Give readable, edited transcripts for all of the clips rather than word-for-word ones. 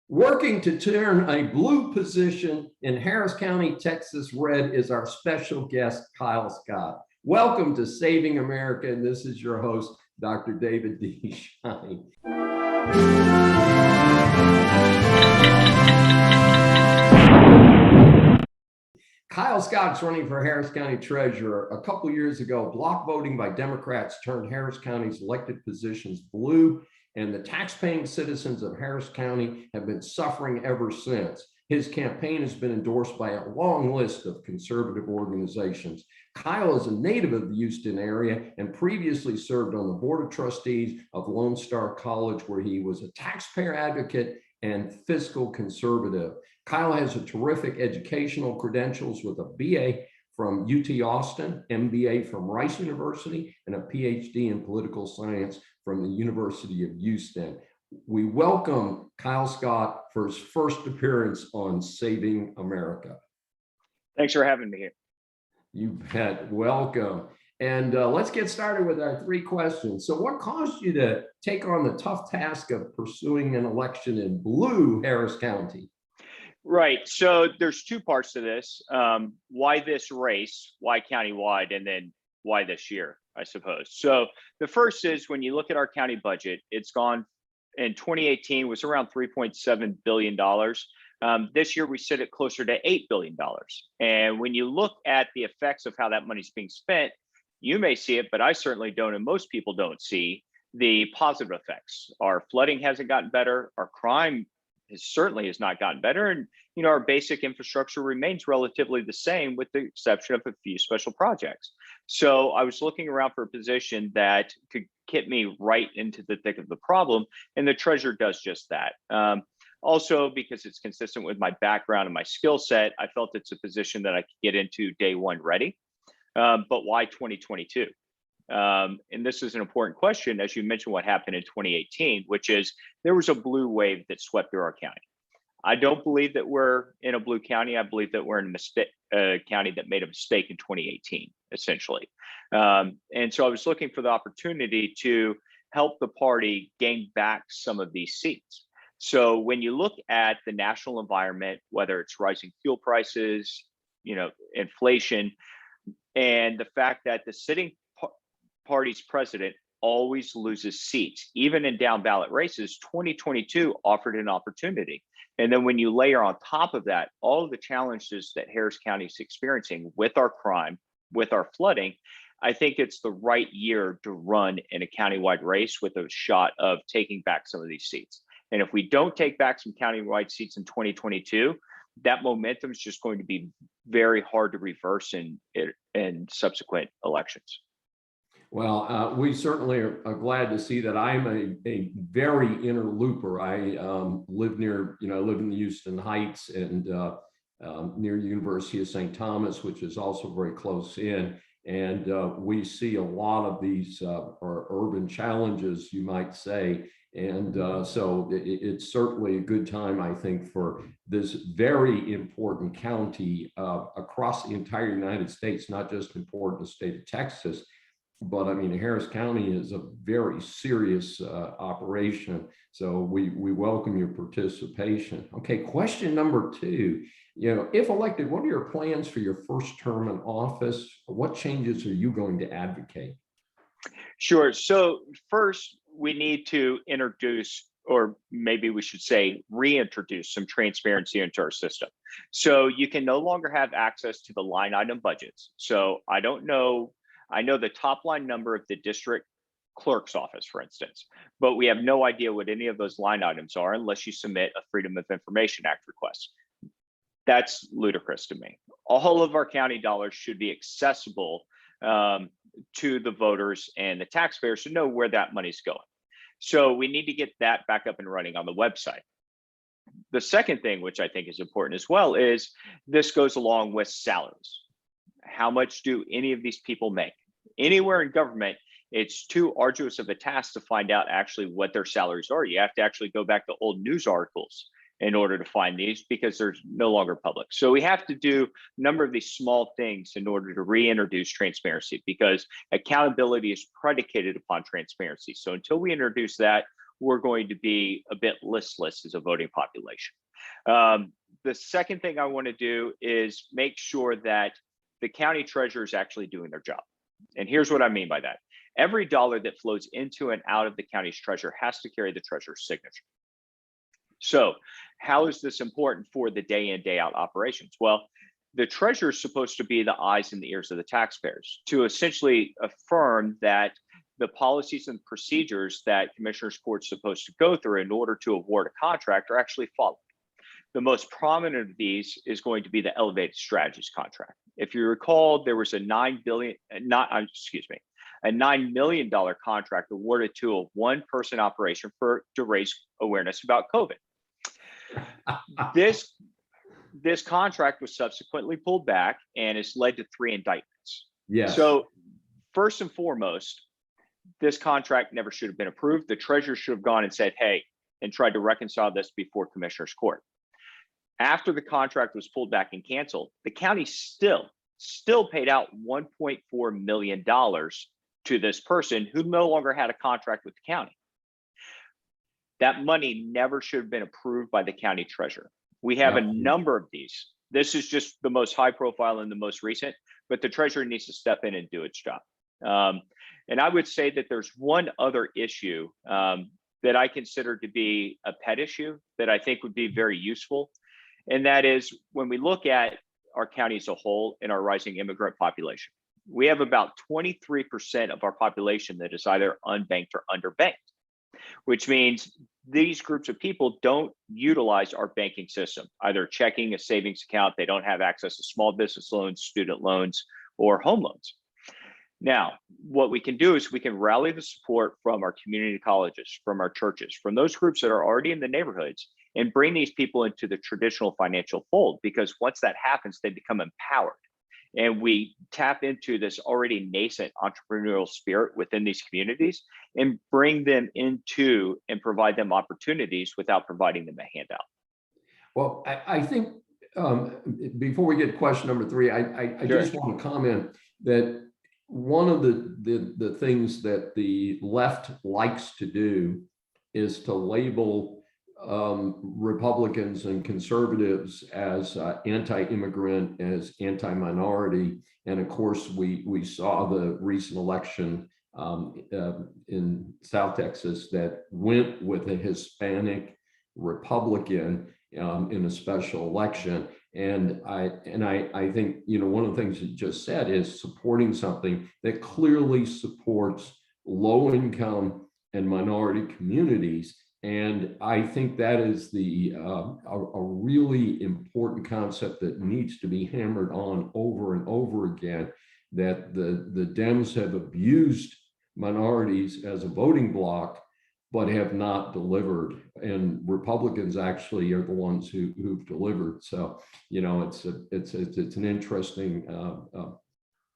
Working to turn a blue position in Harris County, Texas red is our special guest, Kyle Scott. Welcome to Saving America, and this is your host, Dr. David D. Schein. Kyle Scott's running for Harris County Treasurer. A couple years ago, block voting by Democrats turned Harris County's elected positions blue, and the taxpaying citizens of Harris County have been suffering ever since. His campaign has been endorsed by a long list of conservative organizations. Kyle is a native of the Houston area and previously served on the Board of Trustees of Lone Star College, where he was a taxpayer advocate and fiscal conservative. Kyle has a terrific educational credentials with a BA from UT Austin, MBA from Rice University, and a PhD in political science from the University of Houston. We welcome Kyle Scott for his first appearance on Saving America. Thanks for having me here. You bet. Welcome. And let's get started with our three questions. So what caused you to take on the tough task of pursuing an election in blue Harris County? Right. So there's two parts to this. Why this race, why countywide, and then why this year, I suppose. So the first is when you look at our county budget, it's gone in 2018 was around $3.7 billion. This year we sit at closer to $8 billion. And when you look at the effects of how that money's being spent, you may see it, but I certainly don't, and most people don't see the positive effects. Our flooding hasn't gotten better. Our crime certainly has not gotten better. And, our basic infrastructure remains relatively the same with the exception of a few special projects. So I was looking around for a position that could get me right into the thick of the problem. And the treasurer does just that. Also, because it's consistent with my background and my skill set, I felt it's a position that I could get into day one ready. But why 2022? And this is an important question, as you mentioned, what happened in 2018, which is there was a blue wave that swept through our county. I don't believe that we're in a blue county. I believe that we're in a county that made a mistake in 2018, essentially. And so I was looking for the opportunity to help the party gain back some of these seats. So when you look at the national environment, whether it's rising fuel prices, inflation, and the fact that the sitting party's president always loses seats, even in down ballot races, 2022 offered an opportunity. And then when you layer on top of that, all of the challenges that Harris County is experiencing with our crime, with our flooding, I think it's the right year to run in a countywide race with a shot of taking back some of these seats. And if we don't take back some countywide seats in 2022, that momentum is just going to be very hard to reverse in subsequent elections. Well, we certainly are glad to see that. I'm a very interlooper. I live near, I live in the Houston Heights and near the University of St. Thomas, which is also very close in. And we see a lot of these urban challenges, you might say. And so it's certainly a good time, I think, for this very important county across the entire United States, not just important to the state of Texas. But I mean, Harris County is a very serious operation. So we welcome your participation. Okay, question number two. If elected, what are your plans for your first term in office? What changes are you going to advocate? Sure. So first, we need to introduce, or maybe we should say reintroduce, some transparency into our system. So you can no longer have access to the line item budgets. So I know the top line number of the district clerk's office, for instance, but we have no idea what any of those line items are unless you submit a Freedom of Information Act request. That's ludicrous to me. All of our county dollars should be accessible to the voters and the taxpayers to know where that money's going. So we need to get that back up and running on the website. The second thing, which I think is important as well, is this goes along with salaries. How much do any of these people make? Anywhere in government, it's too arduous of a task to find out actually what their salaries are. You have to actually go back to old news articles in order to find these because they're no longer public. So we have to do a number of these small things in order to reintroduce transparency, because accountability is predicated upon transparency. So until we introduce that, we're going to be a bit listless as a voting population. The second thing I want to do is make sure that the county treasurer is actually doing their job. And here's what I mean by that. Every dollar that flows into and out of the county's treasurer has to carry the treasurer's signature. So how is this important for the day in, day out operations? Well, the treasurer is supposed to be the eyes and the ears of the taxpayers to essentially affirm that the policies and procedures that commissioners court's supposed to go through in order to award a contract are actually followed. The most prominent of these is going to be the elevated strategies contract. If you recall, there was a $9 million contract awarded to a one-person operation to raise awareness about COVID. This contract was subsequently pulled back and has led to 3 indictments. Yes. So first and foremost, this contract never should have been approved. The treasurer should have gone and said, hey, and tried to reconcile this before commissioner's court. After the contract was pulled back and canceled, the county still paid out $1.4 million to this person who no longer had a contract with the county. That money never should have been approved by the county treasurer. We have a number of these. This is just the most high profile and the most recent, but the treasurer needs to step in and do its job. And I would say that there's one other issue that I consider to be a pet issue that I think would be very useful. And that is when we look at our county as a whole and our rising immigrant population, we have about 23% of our population that is either unbanked or underbanked, which means these groups of people don't utilize our banking system, either checking, a savings account. They don't have access to small business loans, student loans, or home loans. Now, what we can do is we can rally the support from our community colleges, from our churches, from those groups that are already in the neighborhoods, and bring these people into the traditional financial fold, because once that happens, they become empowered. And we tap into this already nascent entrepreneurial spirit within these communities and bring them into and provide them opportunities without providing them a handout. Well, I think before we get to question number 3, I Sure. just want to comment that one of the things that the left likes to do is to label Republicans and conservatives as anti-immigrant, as anti-minority. And of course, we saw the recent election in South Texas that went with a Hispanic Republican in a special election. And I think, one of the things you just said is supporting something that clearly supports low income and minority communities. And I think that is a really important concept that needs to be hammered on over and over again, that the Dems have abused minorities as a voting bloc, but have not delivered. And Republicans actually are the ones who've delivered. So, it's an interesting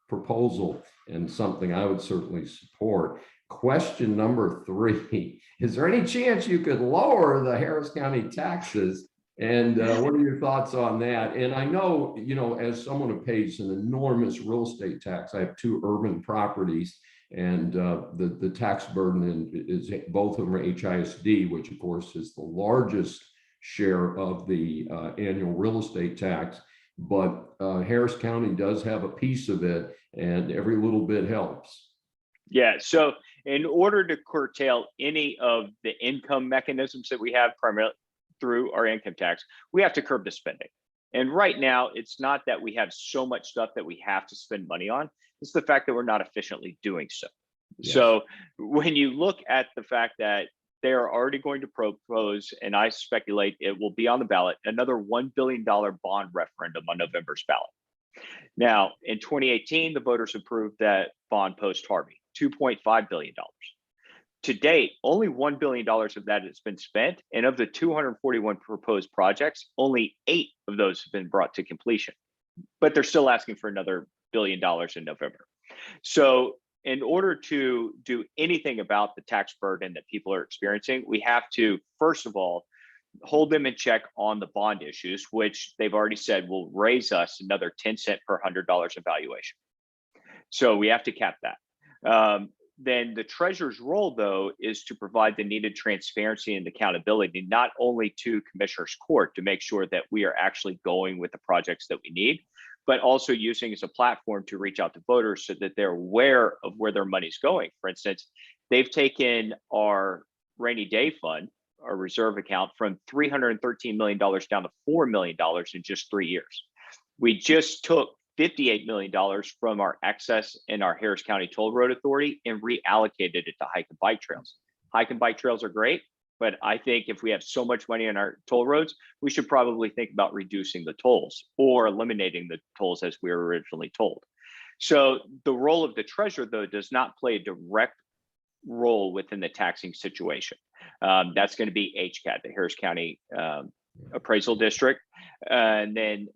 proposal and something I would certainly support. Question number 3, is there any chance you could lower the Harris County taxes? And what are your thoughts on that? And I know, as someone who pays an enormous real estate tax, I have 2 urban properties, and the tax burden is both of them are HISD, which of course is the largest share of the annual real estate tax. But Harris County does have a piece of it, and every little bit helps. Yeah, so in order to curtail any of the income mechanisms that we have primarily through our income tax, we have to curb the spending. And right now, it's not that we have so much stuff that we have to spend money on. It's the fact that we're not efficiently doing so. Yes. So when you look at the fact that they are already going to propose, and I speculate it will be on the ballot, another $1 billion bond referendum on November's ballot. Now, in 2018, the voters approved that bond post-Harvey, $2.5 billion. To date, only $1 billion of that has been spent, and of the 241 proposed projects, only 8 of those have been brought to completion. But they're still asking for another $1 billion in November. So in order to do anything about the tax burden that people are experiencing, we have to, first of all, hold them in check on the bond issues, which they've already said will raise us another 10 cents per $100 in valuation. So we have to cap that. then the treasurer's role, though, is to provide the needed transparency and accountability, not only to Commissioner's Court to make sure that we are actually going with the projects that we need, but also using as a platform to reach out to voters so that they're aware of where their money's going. For instance, they've taken our rainy day fund, our reserve account, from $313 million down to $4 million in just 3 years. We just took $58 million from our excess in our Harris County Toll Road Authority and reallocated it to hike and bike trails. Hike and bike trails are great, but I think if we have so much money on our toll roads, we should probably think about reducing the tolls or eliminating the tolls as we were originally told. So the role of the treasurer, though, does not play a direct role within the taxing situation. That's going to be HCAD, the Harris County Appraisal District, and then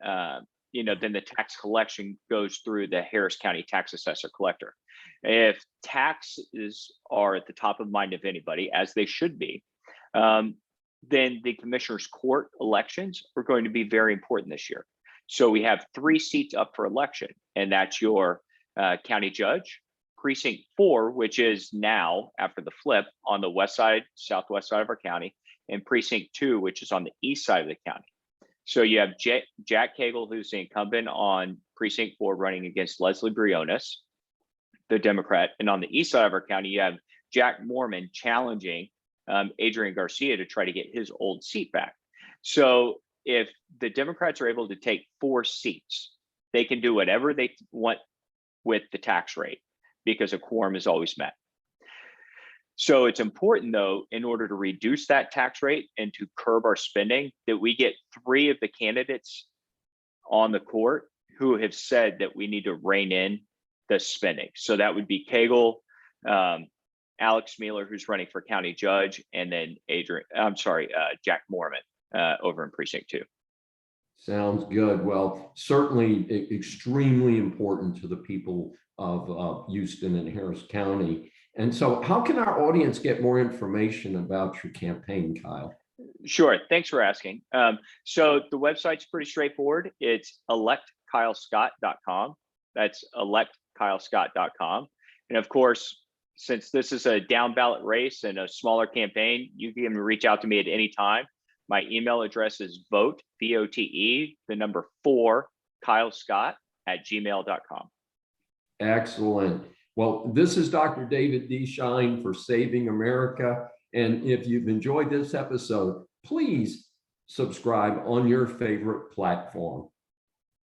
then the tax collection goes through the Harris County Tax Assessor Collector. If taxes are at the top of mind of anybody, as they should be, then the Commissioner's Court elections are going to be very important this year. So we have 3 seats up for election, and that's your county judge, precinct 4, which is now, after the flip, on the west side, southwest side of our county, and precinct 2, which is on the east side of the county. So you have Jack Cagle, who's the incumbent on precinct 4, running against Leslie Briones, the Democrat. And on the east side of our county, you have Jack Mormon challenging Adrian Garcia to try to get his old seat back. So if the Democrats are able to take 4 seats, they can do whatever they want with the tax rate because a quorum is always met. So it's important, though, in order to reduce that tax rate and to curb our spending, that we get 3 of the candidates on the court who have said that we need to rein in the spending. So that would be Cagle, Alex Mealer, who's running for county judge, and then Jack Mormon over in precinct 2. Sounds good. Well, certainly extremely important to the people of Houston and Harris County. And so how can our audience get more information about your campaign, Kyle? Sure. Thanks for asking. So the website's pretty straightforward. It's electkylescott.com. That's electkylescott.com. And of course, since this is a down ballot race and a smaller campaign, you can reach out to me at any time. My email address is vote, VOTE, the number 4, kylescott@gmail.com. Excellent. Well, this is Dr. David D. Schein for Saving America. And if you've enjoyed this episode, please subscribe on your favorite platform.